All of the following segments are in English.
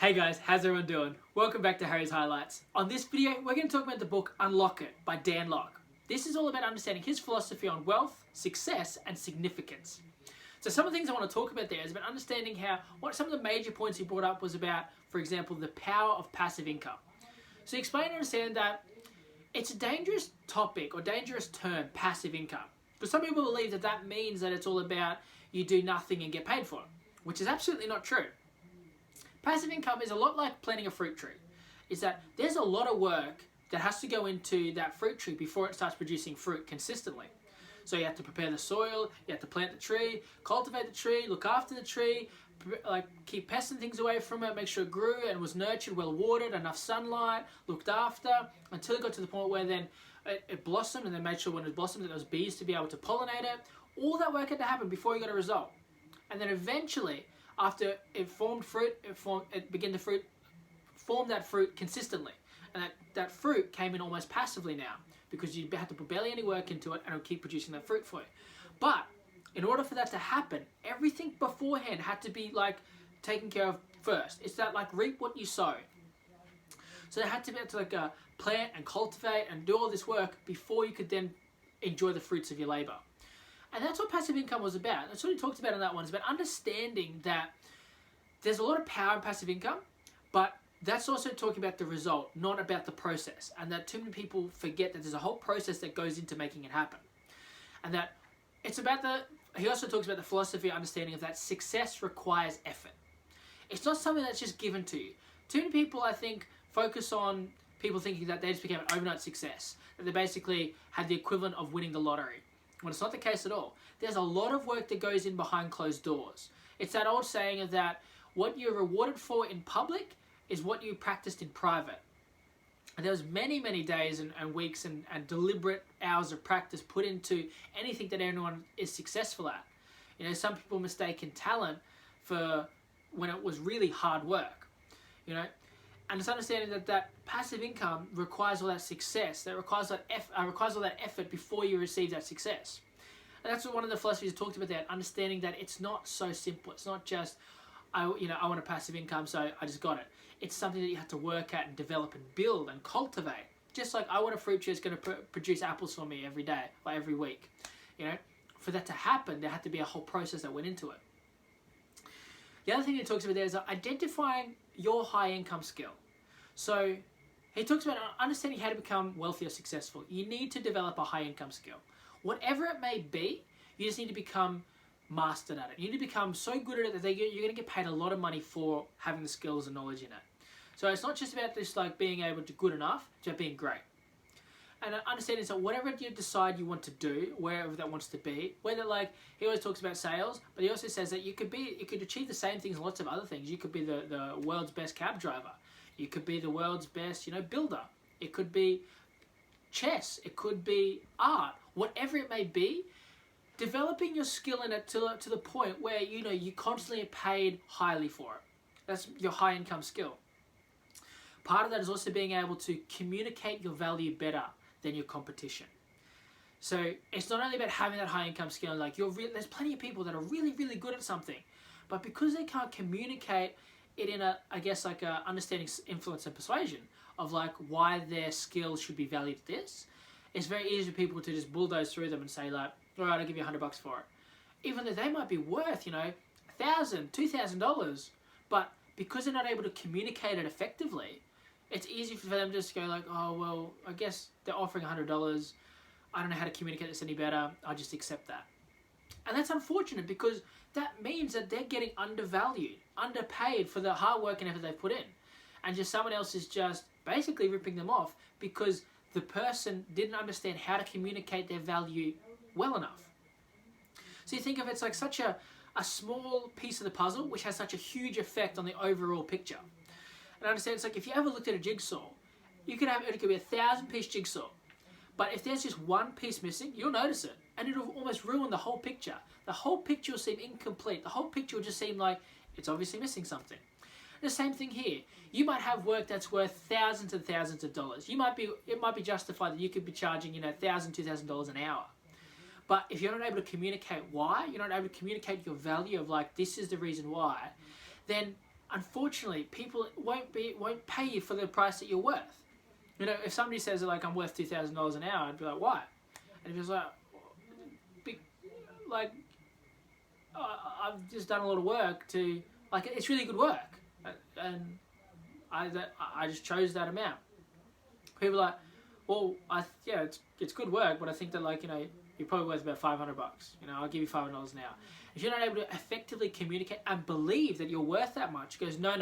Hey guys, how's everyone doing? Welcome back to Harry's Highlights. On this video, we're going to talk about the book Unlock It by Dan Lok. This is all about understanding his philosophy on wealth, success, and significance. So some of the things I want to talk about there is about understanding what some of the major points he brought up was about, for example, the power of passive income. So he explained and understand that it's a dangerous topic or dangerous term, passive income. Because some people believe that that means that it's all about you do nothing and get paid for it, which is absolutely not true. Passive income is a lot like planting a fruit tree. Is that there's a lot of work that has to go into that fruit tree before it starts producing fruit consistently. So you have to prepare the soil, you have to plant the tree, cultivate the tree, look after the tree, keep pests and things away from it, make sure it grew and was nurtured, well watered, enough sunlight, looked after, until it got to the point where then it blossomed, and then made sure when it blossomed that there was bees to be able to pollinate it. All that work had to happen before you got a result. And then eventually, after it formed fruit, it began to form that fruit consistently. And that fruit came in almost passively now, because you had to put barely any work into it and it would keep producing that fruit for you. But in order for that to happen, everything beforehand had to be taken care of first. It's that reap what you sow. So they had to be able to plant and cultivate and do all this work before you could then enjoy the fruits of your labor. And that's what passive income was about. That's what he talked about in that one. It's about understanding that there's a lot of power in passive income, but that's also talking about the result, not about the process. And that too many people forget that there's a whole process that goes into making it happen. And that it's about he also talks about the philosophy, understanding of that success requires effort. It's not something that's just given to you. Too many people, I think, focus on people thinking that they just became an overnight success, that they basically had the equivalent of winning the lottery. When it's not the case at all. There's a lot of work that goes in behind closed doors. It's that old saying of that what you're rewarded for in public is what you practiced in private. And there was many, many days and weeks and deliberate hours of practice put into anything that anyone is successful at. You know, some people mistake talent for when it was really hard work. You know, and it's understanding that passive income requires all that success, that requires all that effort before you receive that success. And that's what one of the philosophers talked about there, understanding that it's not so simple. It's not just, I want a passive income, so I just got it. It's something that you have to work at and develop and build and cultivate. Just like I want a fruit tree that's going to produce apples for me every day, or every week. You know, for that to happen, there had to be a whole process that went into it. The other thing he talks about there is identifying your high income skill. So he talks about understanding how to become wealthy or successful. You need to develop a high income skill. Whatever it may be, you just need to become mastered at it. You need to become so good at it that you're going to get paid a lot of money for having the skills and knowledge in it. So it's not just about this being able to good enough, it's about being great. And understanding so whatever you decide you want to do, wherever that wants to be, whether he always talks about sales, but he also says that you could achieve the same things in lots of other things. You could be the world's best cab driver. You could be the world's best, builder. It could be chess. It could be art. Whatever it may be, developing your skill in it to the point where, you constantly are paid highly for it. That's your high income skill. Part of that is also being able to communicate your value better than your competition. So it's not only about having that high income skill, there's plenty of people that are really, really good at something, but because they can't communicate it in a understanding, influence, and persuasion of why their skills should be valued at this, it's very easy for people to just bulldoze through them and say all right, I'll give you $100 for it, even though they might be worth $1,000, $2,000, but because they're not able to communicate it effectively, it's easy for them to just go oh well, I guess they're offering $100. I don't know how to communicate this any better. I'll just accept that. And that's unfortunate because that means that they're getting undervalued, underpaid for the hard work and effort they've put in. And just someone else is just basically ripping them off because the person didn't understand how to communicate their value well enough. So you think of it's such a small piece of the puzzle which has such a huge effect on the overall picture. And I understand it's if you ever looked at a jigsaw, it could be 1,000-piece jigsaw. But if there's just one piece missing, you'll notice it. And it'll almost ruin the whole picture. The whole picture will seem incomplete. The whole picture will just seem like it's obviously missing something. The same thing here. You might have work that's worth thousands and thousands of dollars. It might be justified that you could be charging, $1,000, $2,000 an hour. But if you're not able to communicate why, you're not able to communicate your value of this is the reason why, then unfortunately, people won't pay you for the price that you're worth. You know, if somebody says like I'm worth $2,000 an hour, I'd be like, why? And if it's like, I've just done a lot of work to, like, it's really good work, and I just chose that amount. People are like, well, yeah, it's good work, but I think that, like, you know, you're probably worth about $500. You know, I'll give you $500 an hour. If you're not able to effectively communicate and believe that you're worth that much, goes, no,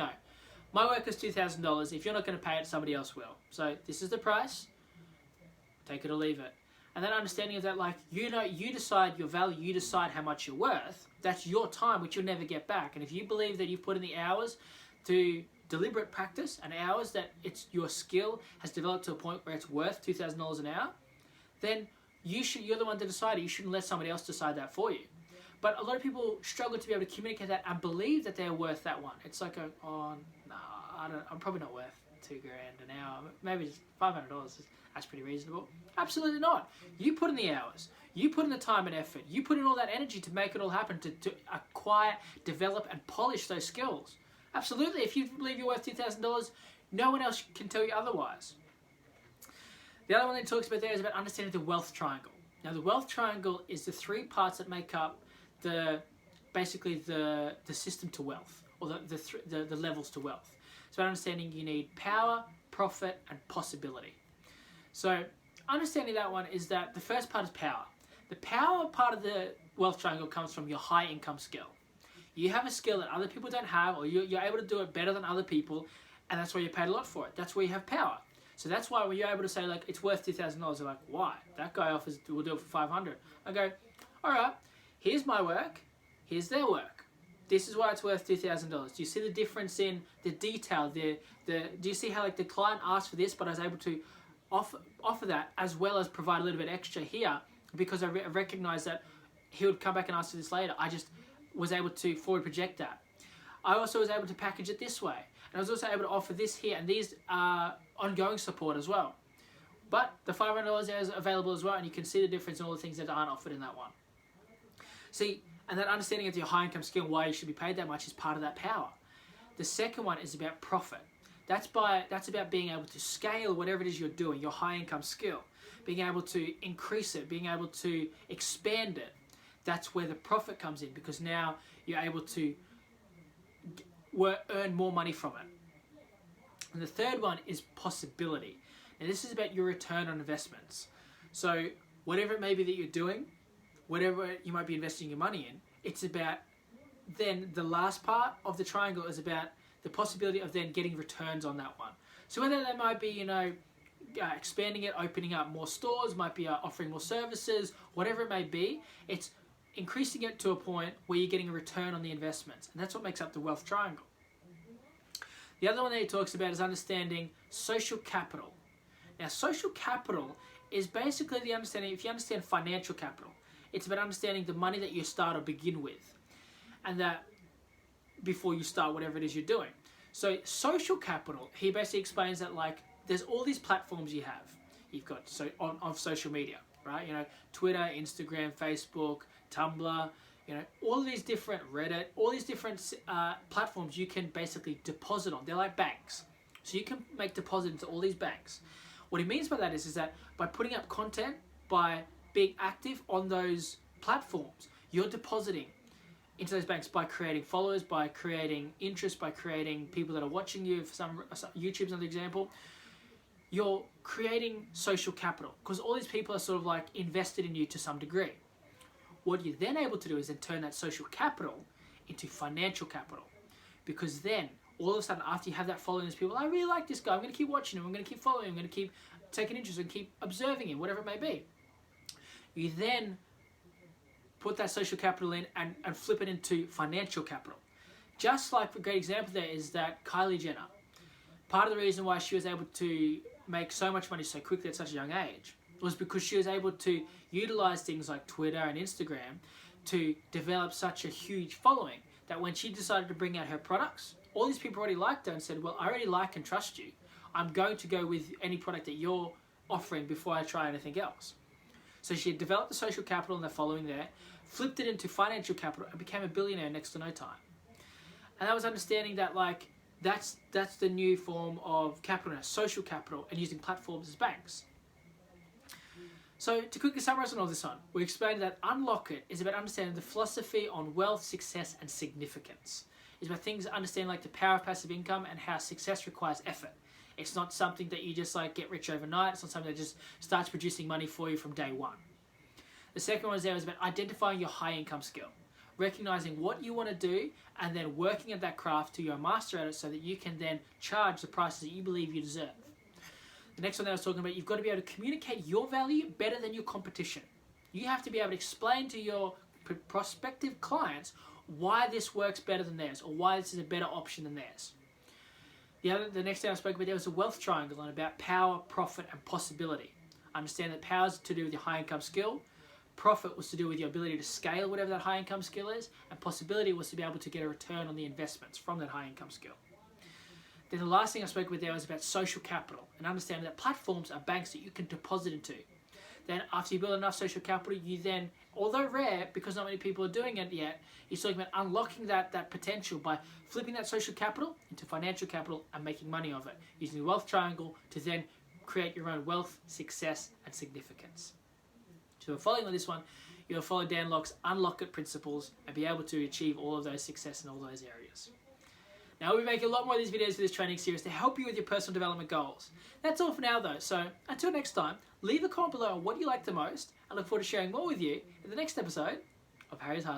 my work is $2,000. If you're not going to pay it, somebody else will. So this is the price. Take it or leave it. And that understanding of that, like, you know, you decide your value, you decide how much you're worth. That's your time, which you'll never get back. And if you believe that you've put in the hours to deliberate practice and hours that your skill has developed to a point where it's worth $2,000 an hour, then you're the one to decide it. You shouldn't let somebody else decide that for you. But a lot of people struggle to be able to communicate that and believe that they're worth that one. It's like, I'm probably not worth $2,000 an hour. Maybe just $500. That's pretty reasonable. Absolutely not. You put in the hours. You put in the time and effort. You put in all that energy to make it all happen, to acquire, develop, and polish those skills. Absolutely. If you believe you're worth $2,000, no one else can tell you otherwise. The other one that he talks about there is about understanding the wealth triangle. Now, the wealth triangle is the three parts that make up basically the system to wealth, or the levels to wealth. So understanding you need power, profit, and possibility. So understanding that one is that the first part is power. The power part of the wealth triangle comes from your high income skill. You have a skill that other people don't have, or you're able to do it better than other people, and that's why you're paid a lot for it. That's where you have power. So that's why when you're able to say, like, it's worth $2,000, they're like, why? That guy will do it for $500. I go, all right, here's my work, here's their work. This is why it's worth $2,000. Do you see the difference in the detail? Do you see how, like, the client asked for this, but I was able to offer that, as well as provide a little bit extra here, because I recognize that he would come back and ask for this later. I just was able to forward project that. I also was able to package it this way. And I was also able to offer this here, and these ongoing support as well. But the $500 there is available as well, and you can see the difference in all the things that aren't offered in that one. See, and that understanding of your high income skill, why you should be paid that much, is part of that power. The second one is about profit. That's about being able to scale whatever it is you're doing, your high income skill, being able to increase it, being able to expand it. That's where the profit comes in, because now you're able to earn more money from it. And the third one is possibility. Now this is about your return on investments. So whatever it may be that you're doing, whatever you might be investing your money in, it's about then the last part of the triangle is about the possibility of then getting returns on that one. So whether that might be, expanding it, opening up more stores, might be offering more services, whatever it may be, it's increasing it to a point where you're getting a return on the investments. And that's what makes up the wealth triangle. The other one that he talks about is understanding social capital. Now, social capital is basically the understanding, if you understand financial capital, it's about understanding the money that you start or begin with, and that before you start whatever it is you're doing. So social capital, he basically explains that, like, there's all these platforms you have. You've got of social media, right? Twitter, Instagram, Facebook, Tumblr, all of these different Reddit, all these different platforms you can basically deposit on. They're like banks. So you can make deposits into all these banks. What he means by that is that by putting up content, by being active on those platforms, you're depositing into those banks by creating followers, by creating interest, by creating people that are watching you. For some YouTube's another example. You're creating social capital because all these people are sort of like invested in you to some degree. What you're then able to do is then turn that social capital into financial capital, because then all of a sudden, after you have that following these people, I really like this guy, I'm going to keep watching him, I'm going to keep following him, I'm going to keep taking interest and keep observing him, whatever it may be. You then put that social capital in and flip it into financial capital. Just like, a great example there is that Kylie Jenner. Part of the reason why she was able to make so much money so quickly at such a young age was because she was able to utilize things like Twitter and Instagram to develop such a huge following that when she decided to bring out her products, all these people already liked her and said, well, I already like and trust you. I'm going to go with any product that you're offering before I try anything else. So she had developed the social capital and the following there, flipped it into financial capital, and became a billionaire next to no time. And that was understanding that like that's the new form of capital now, social capital, and using platforms as banks. So to quickly summarize on all this one, we explained that Unlock It is about understanding the philosophy on wealth, success, and significance. It's about things understanding like the power of passive income and how success requires effort. It's not something that you just like get rich overnight. It's not something that just starts producing money for you from day one. The second one was about identifying your high income skill, recognizing what you want to do and then working at that craft till you're a master at it so that you can then charge the prices that you believe you deserve. The next one that I was talking about, you've got to be able to communicate your value better than your competition. You have to be able to explain to your prospective clients why this works better than theirs or why this is a better option than theirs. The next thing I spoke about there was the wealth triangle and about power, profit, and possibility. Understand that power is to do with your high income skill, profit was to do with your ability to scale whatever that high income skill is, and possibility was to be able to get a return on the investments from that high income skill. Then the last thing I spoke about there was about social capital and understanding that platforms are banks that you can deposit into. Then after you build enough social capital, you then, although rare because not many people are doing it yet, you're talking about unlocking that potential by flipping that social capital into financial capital and making money of it, using the wealth triangle to then create your own wealth, success, and significance. So following on this one, you'll follow Dan Lock's Unlock It principles and be able to achieve all of those success in all those areas. Now, we'll be making a lot more of these videos for this training series to help you with your personal development goals. That's all for now though, so until next time, leave a comment below on what you like the most. I look forward to sharing more with you in the next episode of Harry's Highlights.